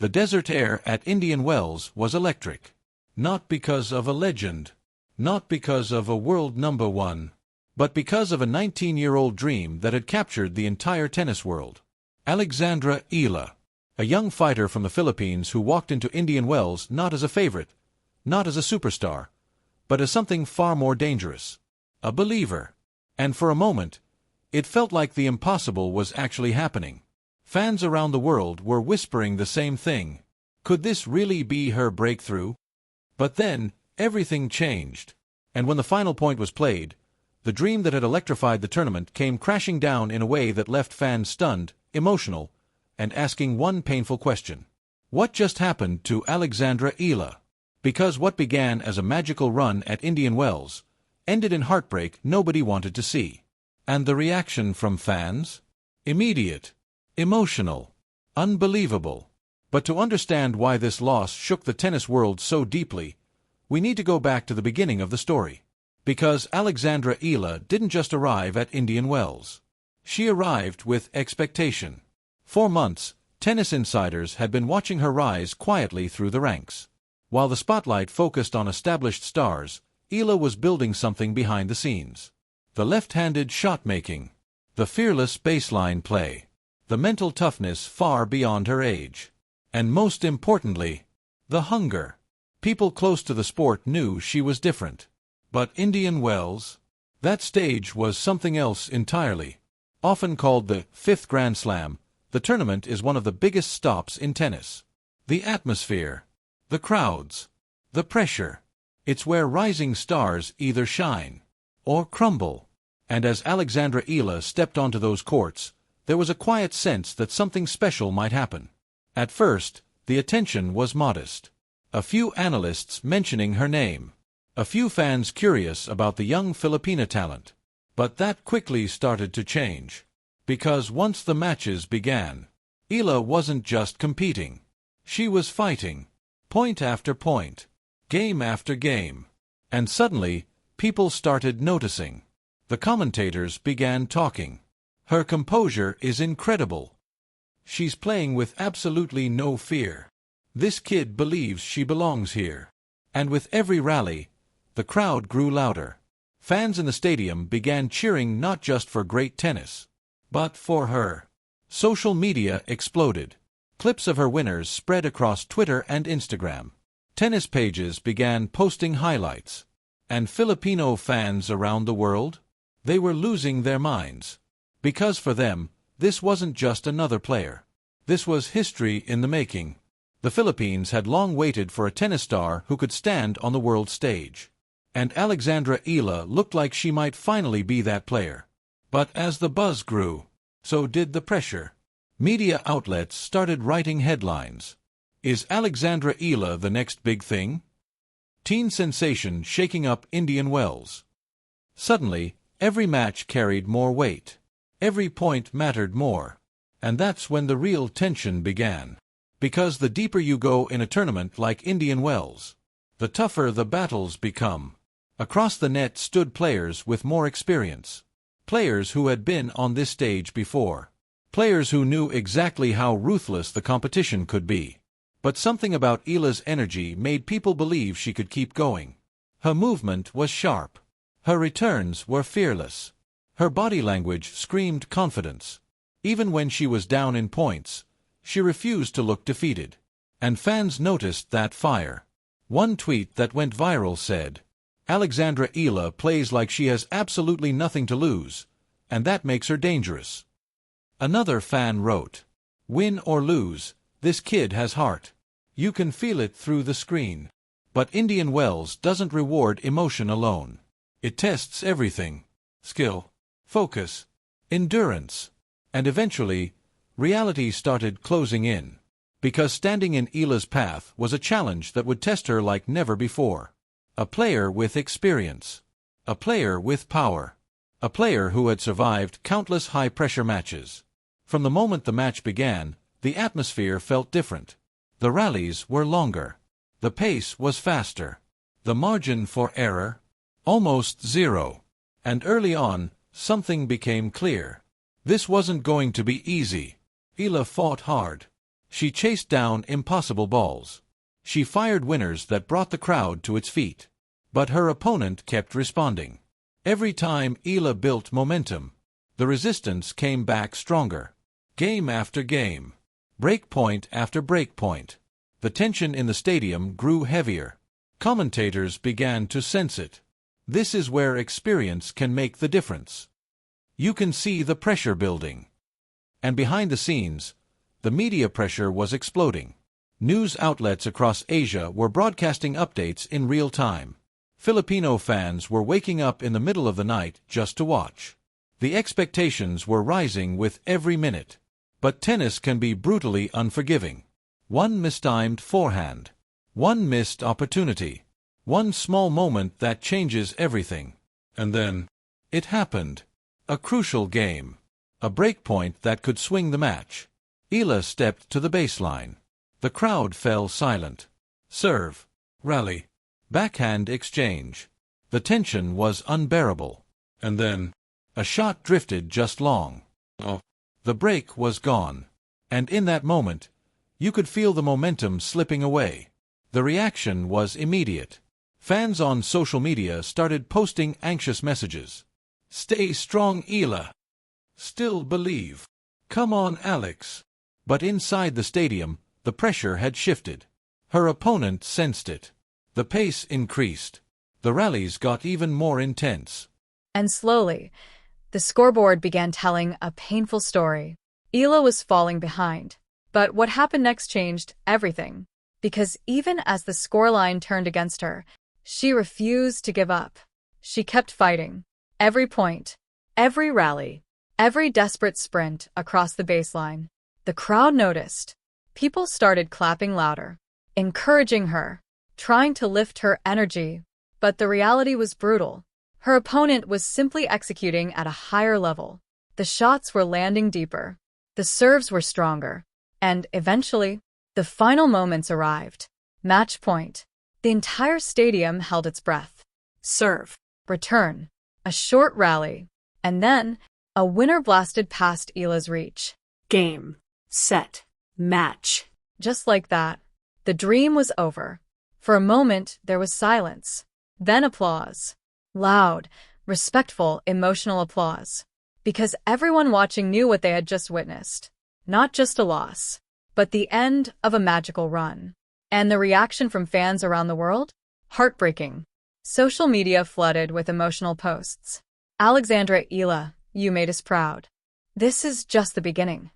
The desert air at Indian Wells was electric. Not because of a legend, not because of a world number one, but because of a 19-year-old dream that had captured the entire tennis world. Alexandra Eala, a young fighter from the Philippines who walked into Indian Wells not as a favorite, not as a superstar, but as something far more dangerous. A believer. And for a moment, it felt like the impossible was actually happening. Fans around the world were whispering the same thing. Could this really be her breakthrough? But then, everything changed. And when the final point was played, the dream that had electrified the tournament came crashing down in a way that left fans stunned, emotional, and asking one painful question. What just happened to Alexandra Eala? Because what began as a magical run at Indian Wells ended in heartbreak nobody wanted to see. And the reaction from fans? Immediate. Emotional. Unbelievable. But to understand why this loss shook the tennis world so deeply, we need to go back to the beginning of the story. Because Alexandra Eala didn't just arrive at Indian Wells. She arrived with expectation. For months, tennis insiders had been watching her rise quietly through the ranks. While the spotlight focused on established stars, Eala was building something behind the scenes. The left-handed shot-making, the fearless baseline play, the mental toughness far beyond her age. And most importantly, the hunger. People close to the sport knew she was different. But Indian Wells? That stage was something else entirely. Often called the fifth Grand Slam, the tournament is one of the biggest stops in tennis. The atmosphere, the crowds, the pressure. It's where rising stars either shine or crumble. And as Alexandra Eala stepped onto those courts, there was a quiet sense that something special might happen. At first, the attention was modest. A few analysts mentioning her name. A few fans curious about the young Filipina talent. But that quickly started to change. Because once the matches began, Eala wasn't just competing. She was fighting. Point after point. Game after game. And suddenly, people started noticing. The commentators began talking. Her composure is incredible. She's playing with absolutely no fear. This kid believes she belongs here. And with every rally, the crowd grew louder. Fans in the stadium began cheering not just for great tennis, but for her. Social media exploded. Clips of her winners spread across Twitter and Instagram. Tennis pages began posting highlights. And Filipino fans around the world? They were losing their minds. Because for them, this wasn't just another player. This was history in the making. The Philippines had long waited for a tennis star who could stand on the world stage. And Alexandra Eala looked like she might finally be that player. But as the buzz grew, so did the pressure. Media outlets started writing headlines. Is Alexandra Eala the next big thing? Teen sensation shaking up Indian Wells. Suddenly, every match carried more weight. Every point mattered more. And that's when the real tension began. Because the deeper you go in a tournament like Indian Wells, the tougher the battles become. Across the net stood players with more experience. Players who had been on this stage before. Players who knew exactly how ruthless the competition could be. But something about Eala's energy made people believe she could keep going. Her movement was sharp. Her returns were fearless. Her body language screamed confidence. Even when she was down in points, she refused to look defeated. And fans noticed that fire. One tweet that went viral said, "Alexandra Eala plays like she has absolutely nothing to lose, and that makes her dangerous." Another fan wrote, "Win or lose, this kid has heart. You can feel it through the screen." But Indian Wells doesn't reward emotion alone. It tests everything. Skill, focus, endurance. And eventually, reality started closing in. Because standing in Eala's path was a challenge that would test her like never before. A player with experience. A player with power. A player who had survived countless high-pressure matches. From the moment the match began, the atmosphere felt different. The rallies were longer. The pace was faster. The margin for error? Almost zero. And early on, something became clear. This wasn't going to be easy. Eala fought hard. She chased down impossible balls. She fired winners that brought the crowd to its feet. But her opponent kept responding. Every time Eala built momentum, the resistance came back stronger. Game after game, breakpoint after breakpoint, the tension in the stadium grew heavier. Commentators began to sense it. This is where experience can make the difference. You can see the pressure building. And behind the scenes, the media pressure was exploding. News outlets across Asia were broadcasting updates in real time. Filipino fans were waking up in the middle of the night just to watch. The expectations were rising with every minute. But tennis can be brutally unforgiving. One mistimed forehand, one missed opportunity, one small moment that changes everything. And then, it happened. A crucial game. A breakpoint that could swing the match. Eala stepped to the baseline. The crowd fell silent. Serve. Rally. Backhand exchange. The tension was unbearable. And then, a shot drifted just long. The break was gone. And in that moment, you could feel the momentum slipping away. The reaction was immediate. Fans on social media started posting anxious messages. Stay strong, Eala. Still believe. Come on, Alex. But inside the stadium, the pressure had shifted. Her opponent sensed it. The pace increased. The rallies got even more intense. And slowly, the scoreboard began telling a painful story. Eala was falling behind. But what happened next changed everything. Because even as the scoreline turned against her, she refused to give up. She kept fighting. Every point, every rally, every desperate sprint across the baseline. The crowd noticed. People started clapping louder, encouraging her, trying to lift her energy. But the reality was brutal. Her opponent was simply executing at a higher level. The shots were landing deeper. The serves were stronger. And eventually, the final moments arrived. Match point. The entire stadium held its breath. Serve. Return. A short rally. And then, a winner blasted past Eala's reach. Game. Set. Match. Just like that, the dream was over. For a moment, there was silence. Then applause. Loud, respectful, emotional applause. Because everyone watching knew what they had just witnessed. Not just a loss, but the end of a magical run. And the reaction from fans around the world? Heartbreaking. Social media flooded with emotional posts. Alexandra Eala, you made us proud. This is just the beginning.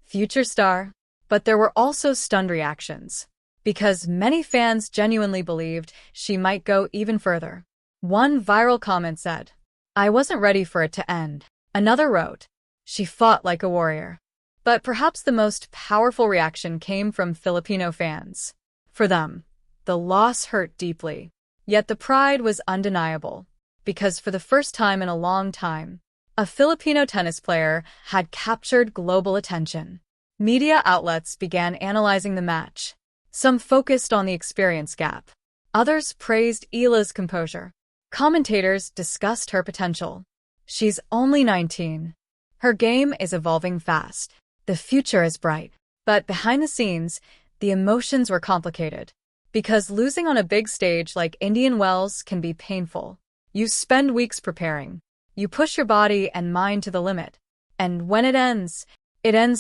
Future star. But there were also stunned reactions. Because many fans genuinely believed she might go even further. One viral comment said, "I wasn't ready for it to end." Another wrote, "She fought like a warrior." But perhaps the most powerful reaction came from Filipino fans. For them, the loss hurt deeply. Yet the pride was undeniable. Because for the first time in a long time, a Filipino tennis player had captured global attention. Media outlets began analyzing the match. Some focused on the experience gap. Others praised Eala's composure. Commentators discussed her potential. She's only 19. Her game is evolving fast. The future is bright. But behind the scenes, the emotions were complicated. Because losing on a big stage like Indian Wells can be painful. You spend weeks preparing. You push your body and mind to the limit. And when it ends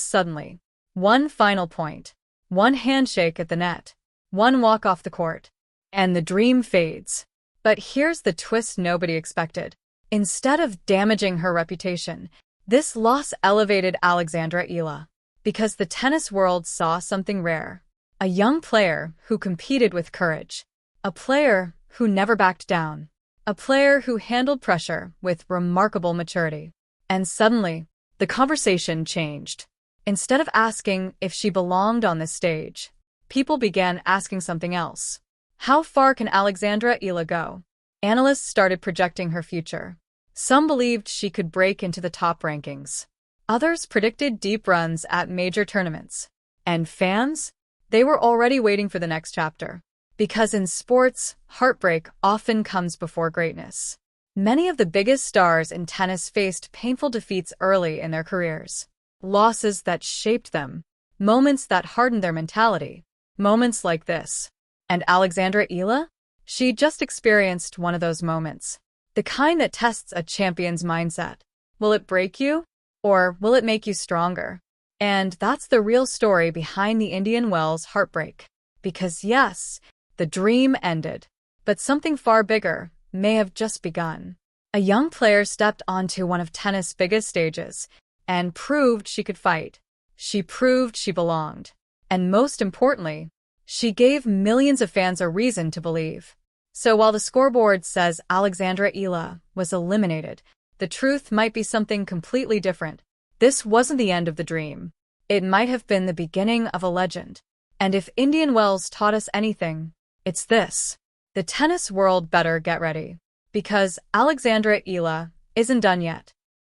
suddenly. One final point. One handshake at the net. One walk off the court. And the dream fades. But here's the twist nobody expected. Instead of damaging her reputation, this loss elevated Alexandra Eala. Because the tennis world saw something rare. A young player who competed with courage. A player who never backed down. A player who handled pressure with remarkable maturity. And suddenly, the conversation changed. Instead of asking if she belonged on this stage, people began asking something else. How far can Alexandra Eala go? Analysts started projecting her future. Some believed she could break into the top rankings. Others predicted deep runs at major tournaments. And fans? They were already waiting for the next chapter. Because in sports, heartbreak often comes before greatness. Many of the biggest stars in tennis faced painful defeats early in their careers. Losses that shaped them. moments that hardened their mentality, moments like this. And Alexandra Eala? She just experienced one of those moments. The kind that tests a champion's mindset. Will it break you? Or will it make you stronger? And that's the real story behind the Indian Wells heartbreak. Because yes, the dream ended. But something far bigger may have just begun. A young player stepped onto one of tennis' biggest stages and proved she could fight. She proved she belonged. And most importantly, she gave millions of fans a reason to believe. So while the scoreboard says Alexandra Eala was eliminated, the truth might be something completely different. This wasn't the end of the dream. It might have been the beginning of a legend. And if Indian Wells taught us anything, it's this. The tennis world better get ready. Because Alexandra Eala isn't done yet.